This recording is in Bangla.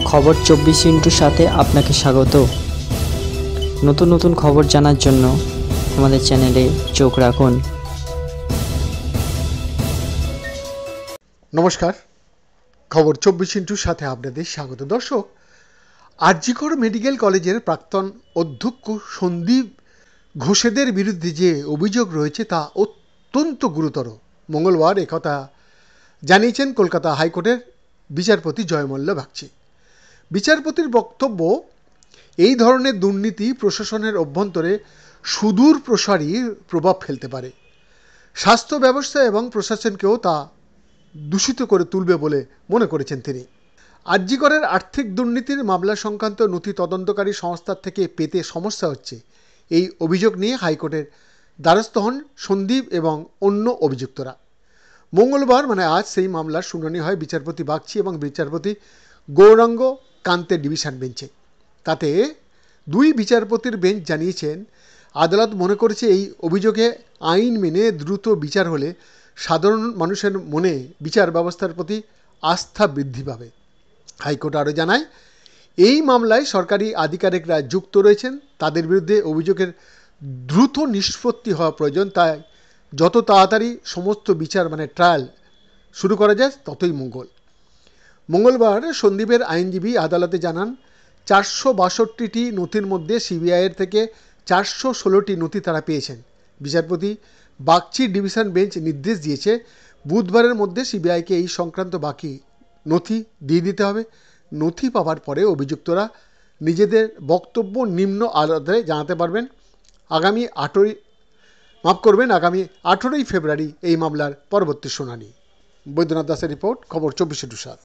খবর 24 সাথে আপনাকে স্বাগত। নতুন নতুন খবর জানার জন্য আমাদের চ্যানেলে চোখ রাখুন। নমস্কার, খবর 24 সাথে আপনাদের স্বাগত। দর্শক, আরজিকর মেডিকেল কলেজের প্রাক্তন অধ্যক্ষ সন্দীপ ঘোষেদের বিরুদ্ধে যে অভিযোগ রয়েছে তা অত্যন্ত গুরুতর। মঙ্গলবার একথা জানিয়েছেন কলকাতা হাইকোর্টের বিচারপতি জয়মল্ল বাগচি। বিচারপতির বক্তব্য, এই ধরনের দুর্নীতি প্রশাসনের অভ্যন্তরে সুদূর প্রসারী প্রভাব ফেলতে পারে। স্বাস্থ্য ব্যবস্থা এবং প্রশাসনকেও তা দূষিত করে তুলবে বলে মনে করেছেন তিনি। আরজিকরের আর্থিক দুর্নীতির মামলা সংক্রান্ত নথি তদন্তকারী সংস্থার থেকে পেতে সমস্যা হচ্ছে, এই অভিযোগ নিয়ে হাইকোর্টের দ্বারস্থ হন সন্দীপ এবং অন্য অভিযুক্তরা। মঙ্গলবার আজ সেই মামলার শুনানি হয় বিচারপতি বাগচি এবং বিচারপতি গৌরাঙ্গ কান্তের ডিভিশন বেঞ্চে। তাতে দুই বিচারপতির বেঞ্চ জানিয়েছেন, আদালত মনে করেছে এই অভিযোগে আইন মেনে দ্রুত বিচার হলে সাধারণ মানুষের মনে বিচার ব্যবস্থার প্রতি আস্থা বৃদ্ধি পাবে। হাইকোর্ট আরও জানায়, এই মামলায় সরকারি আধিকারিকরা যুক্ত রয়েছেন, তাদের বিরুদ্ধে অভিযোগের দ্রুত নিষ্পত্তি হওয়া প্রয়োজন। তাই যত তাড়াতাড়ি সমস্ত বিচার ট্রায়াল শুরু করা যায় ততই মঙ্গলবার সন্দীপের আইনজীবী আদালতে জানান, 462টি নথির মধ্যে সিবিআইয়ের থেকে 416টি নথি তারা পেয়েছেন। বিচারপতি বাগচির ডিভিশন বেঞ্চ নির্দেশ দিয়েছে, বুধবারের মধ্যে সিবিআইকে এই সংক্রান্ত বাকি নথি দিয়ে দিতে হবে। নথি পাওয়ার পরে অভিযুক্তরা নিজেদের বক্তব্য নিম্ন আদালতে জানাতে পারবেন। আগামী 18ই ফেব্রুয়ারি এই মামলার পরবর্তী শুনানি। বৈদ্যনাথ দাসের রিপোর্ট, খবর 24/7।